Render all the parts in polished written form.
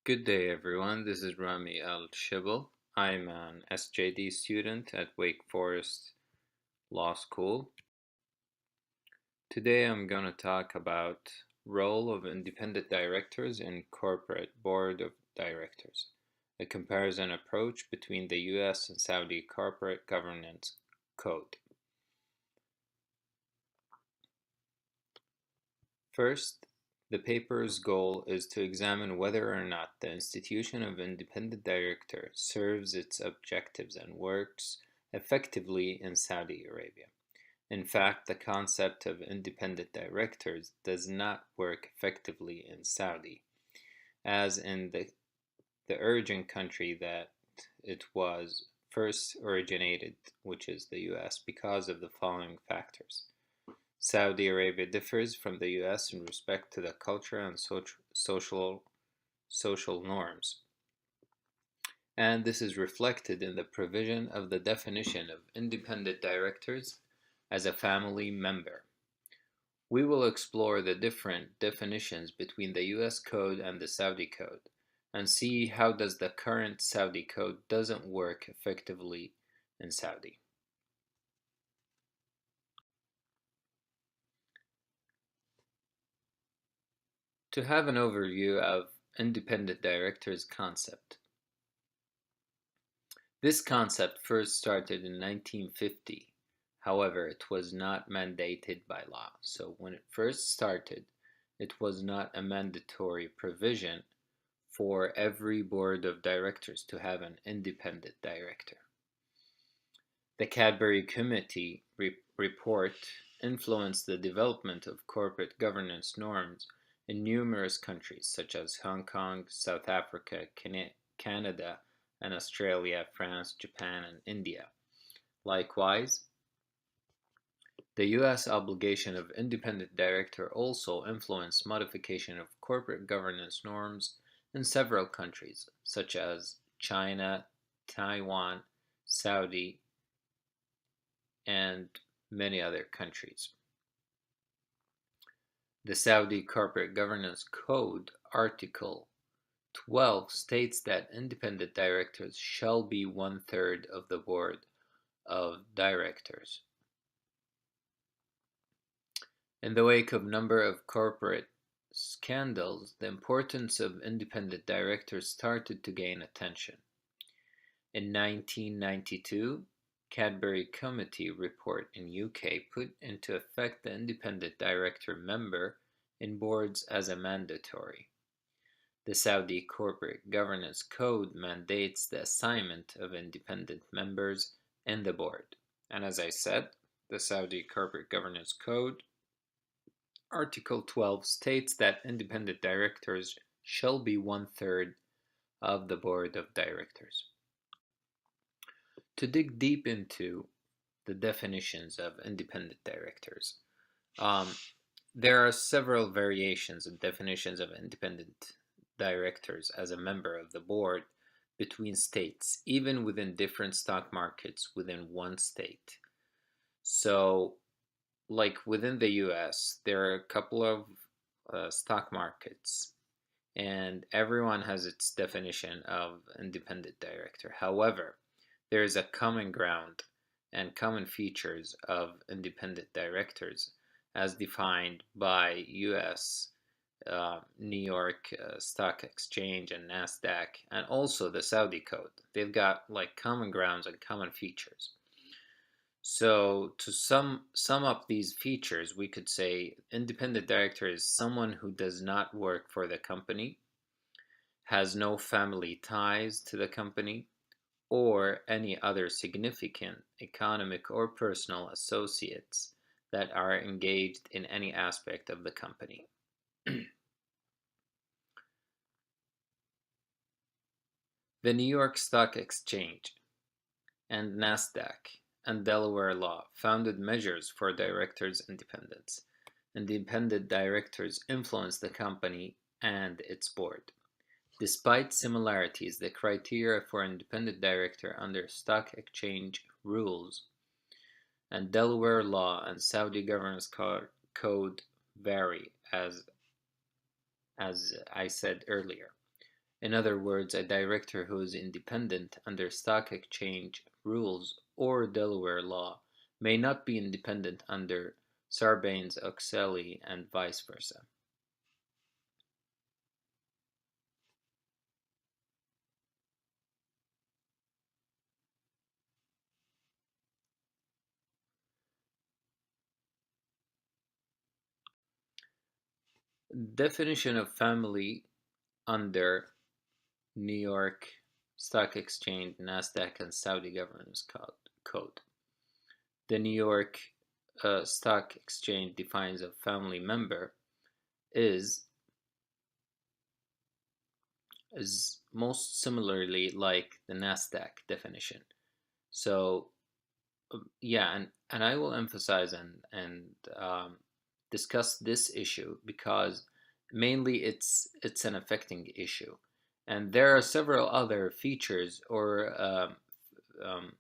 Good day, everyone. This is Rami Al-Shibel. I'm an SJD student at Wake Forest Law School. Today I'm going to talk about role of independent directors in corporate board of directors, a comparison approach between the US and Saudi corporate governance code. First, the paper's goal is to examine whether or not the institution of independent director serves its objectives and works effectively in Saudi Arabia. In fact, the concept of independent directors does not work effectively in Saudi, as in the origin country that it was first originated, which is the US, because of the following factors. Saudi Arabia differs from the US in respect to the culture and social norms, and this is reflected in the provision of the definition of independent directors as a family member. We will explore the different definitions between the US code and the Saudi code and see how does the current Saudi code doesn't work effectively in Saudi. To have an overview of independent directors concept. This concept first started in 1950. However, it was not mandated by law. So when it first started, it was not a mandatory provision for every board of directors to have an independent director. The Cadbury Committee report influenced the development of corporate governance norms in numerous countries such as Hong Kong, South Africa, Canada, and Australia, France, Japan, and India. Likewise, the US obligation of independent director also influenced modification of corporate governance norms in several countries such as China, Taiwan, Saudi, and many other countries. The Saudi Corporate Governance Code, Article 12, states that independent directors shall be 1/3 of the board of directors. In the wake of a number of corporate scandals, the importance of independent directors started to gain attention. In 1992, Cadbury Committee report in UK put into effect the independent director member in boards as a mandatory. The Saudi Corporate Governance Code mandates the assignment of independent members in the board. And as I said, the Saudi Corporate Governance Code, Article 12, states that independent directors shall be 1/3 of the board of directors. To dig deep into the definitions of independent directors, there are several variations and definitions of independent directors as a member of the board between states, even within different stock markets within one state. So, like within the US, there are a couple of stock markets, and everyone has its definition of independent director. However, there is a common ground and common features of independent directors as defined by US, New York Stock Exchange and NASDAQ, and also the Saudi code. They've got like common grounds and common features. So to sum up these features, we could say independent director is someone who does not work for the company, has no family ties to the company, or any other significant economic or personal associates that are engaged in any aspect of the company. The New York Stock Exchange and NASDAQ and Delaware law founded measures for directors' independence. Independent directors influence the company and its board. Despite similarities, the criteria for independent director under stock exchange rules and Delaware law and Saudi governance code vary, as I said earlier. In other words, a director who is independent under stock exchange rules or Delaware law may not be independent under Sarbanes-Oxley and vice versa. Definition of family under New York Stock Exchange, NASDAQ, and Saudi Governance Code. The New York Stock Exchange defines a family member is most similarly like the NASDAQ definition. So yeah, and I will emphasize and discuss this issue because mainly it's an affecting issue, and there are several other features or um,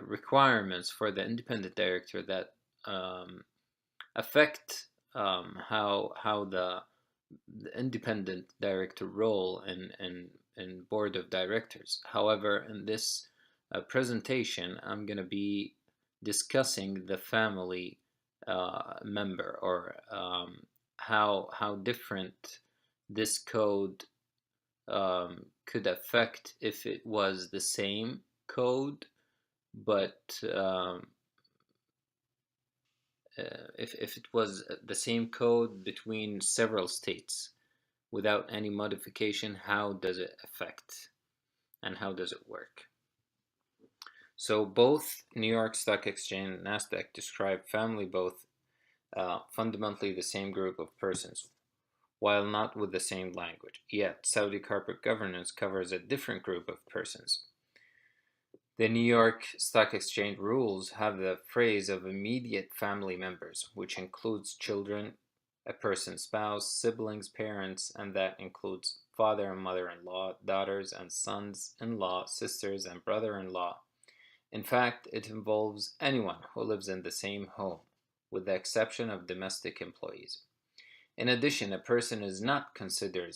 requirements for the independent director that um, affect how the independent director role in board of directors. However, in this presentation, I'm going to be discussing the family member or how different this code could affect if it was the same code, but if it was the same code between several states without any modification, how does it affect and how does it work? So both New York Stock Exchange and NASDAQ describe family both fundamentally the same group of persons, while not with the same language. Yet Saudi corporate governance covers a different group of persons. The New York Stock Exchange rules have the phrase of immediate family members, which includes children, a person's spouse, siblings, parents, and that includes father and mother-in-law, daughters and sons-in-law, sisters and brother-in-law. In fact, it involves anyone who lives in the same home, with the exception of domestic employees. In addition, a person is not considered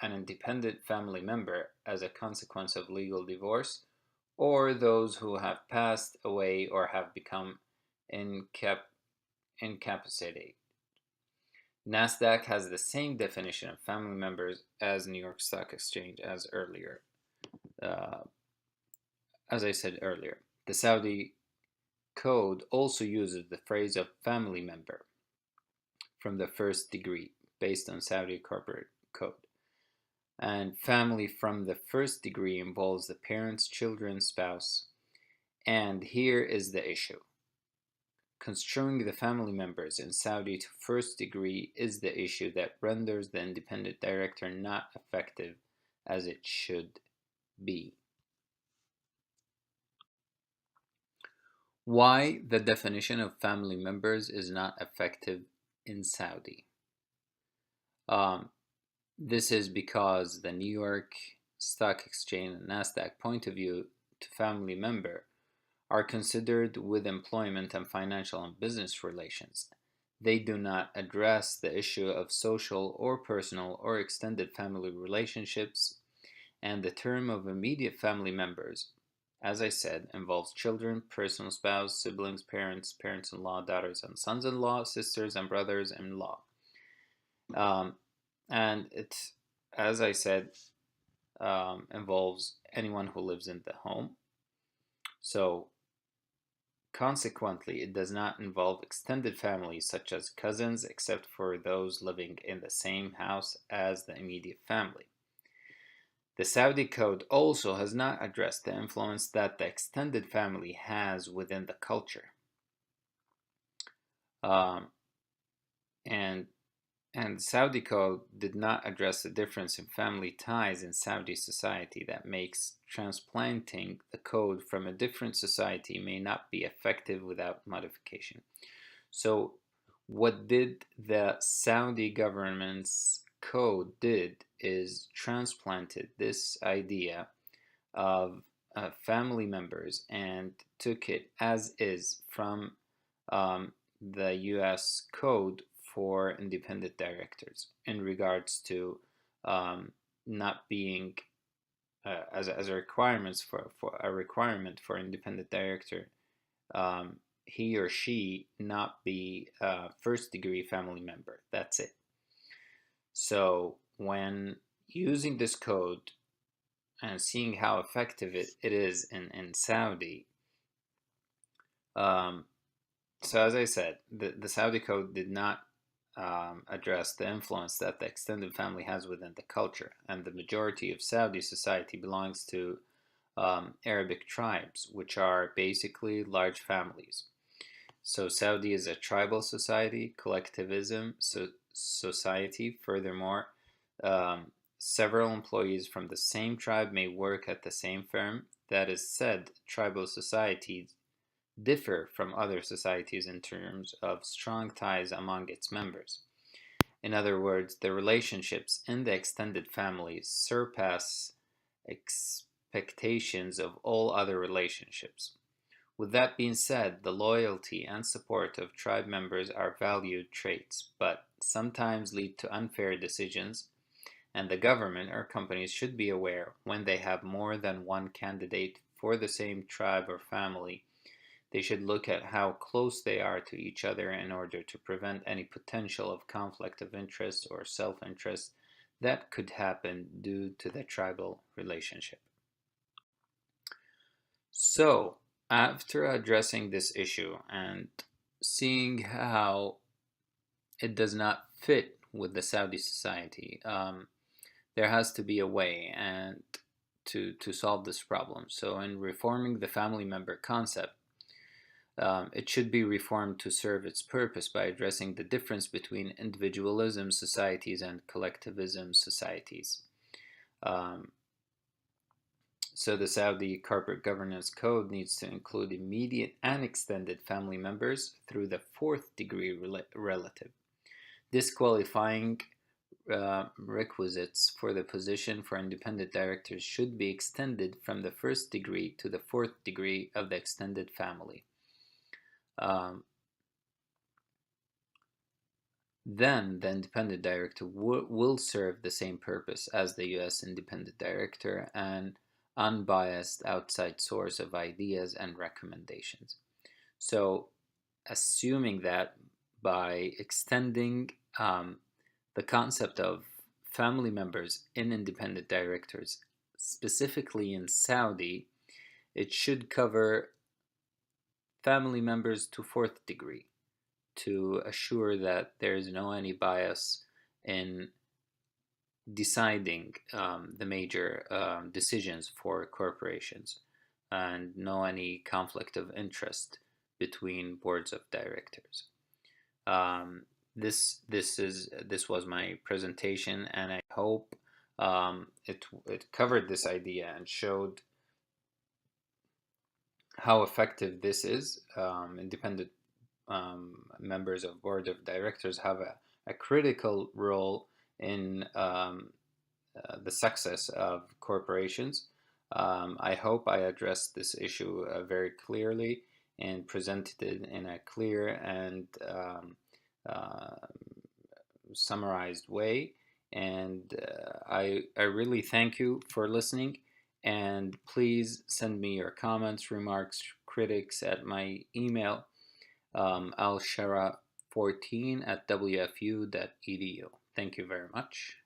an independent family member as a consequence of legal divorce or those who have passed away or have become incapacitated. NASDAQ has the same definition of family members as New York Stock Exchange uh, as I said earlier. The Saudi code also uses the phrase of family member from the first degree based on Saudi corporate code. And family from the first degree involves the parents, children, spouse. And here is the issue. Construing the family members in Saudi to first degree is the issue that renders the independent director not effective as it should be. Why the definition of family members is not effective in Saudi. This is because the New York Stock Exchange and NASDAQ point of view to family member are considered with employment and financial and business relations. They do not address the issue of social or personal or extended family relationships, and the term of immediate family members, as I said, involves children, personal spouse, siblings, parents, parents-in-law, daughters and sons-in-law, sisters and brothers-in-law. And it, as I said, involves anyone who lives in the home. So consequently, it does not involve extended families such as cousins, except for those living in the same house as the immediate family. The Saudi code also has not addressed the influence that the extended family has within the culture. And the Saudi code did not address the difference in family ties in Saudi society that makes transplanting the code from a different society may not be effective without modification. So what did the Saudi government's code did is transplanted this idea of family members and took it as is from the US code for independent directors in regards to not being as a requirements for a requirement for independent director, he or she not be a first degree family member. That's it. So when using this code and seeing how effective it is in Saudi, um, so as I said, the Saudi code did not address the influence that the extended family has within the culture, and the majority of Saudi society belongs to Arabic tribes, which are basically large families. So Saudi is a tribal society, collectivism society. Furthermore, several employees from the same tribe may work at the same firm. That is said, tribal societies differ from other societies in terms of strong ties among its members. In other words, the relationships in the extended family surpass expectations of all other relationships. With that being said, the loyalty and support of tribe members are valued traits, but sometimes lead to unfair decisions, and the government or companies should be aware when they have more than one candidate for the same tribe or family. They should look at how close they are to each other in order to prevent any potential of conflict of interest or self-interest that could happen due to the tribal relationship. So, after addressing this issue and seeing how it does not fit with the Saudi society, there has to be a way and to solve this problem. So, in reforming the family member concept, it should be reformed to serve its purpose by addressing the difference between individualism societies and collectivism societies. Um, So the Saudi Corporate Governance Code needs to include immediate and extended family members through the fourth degree relative. Disqualifying requisites for the position for independent directors should be extended from the first degree to the fourth degree of the extended family. Um, then the independent director will serve the same purpose as the U.S. independent director, and unbiased outside source of ideas and recommendations. So, assuming that by extending the concept of family members in independent directors, specifically in Saudi, it should cover family members to fourth degree to assure that there is no any bias in deciding the major decisions for corporations, and no any conflict of interest between boards of directors. This was my presentation, and I hope it covered this idea and showed how effective this is. Independent members of board of directors have a critical role in the success of corporations. I hope I addressed this issue very clearly and presented it in a clear and uh, summarized way. And I really thank you for listening. And please send me your comments, remarks, critics at my email, alshara14 at wfu.edu. Thank you very much.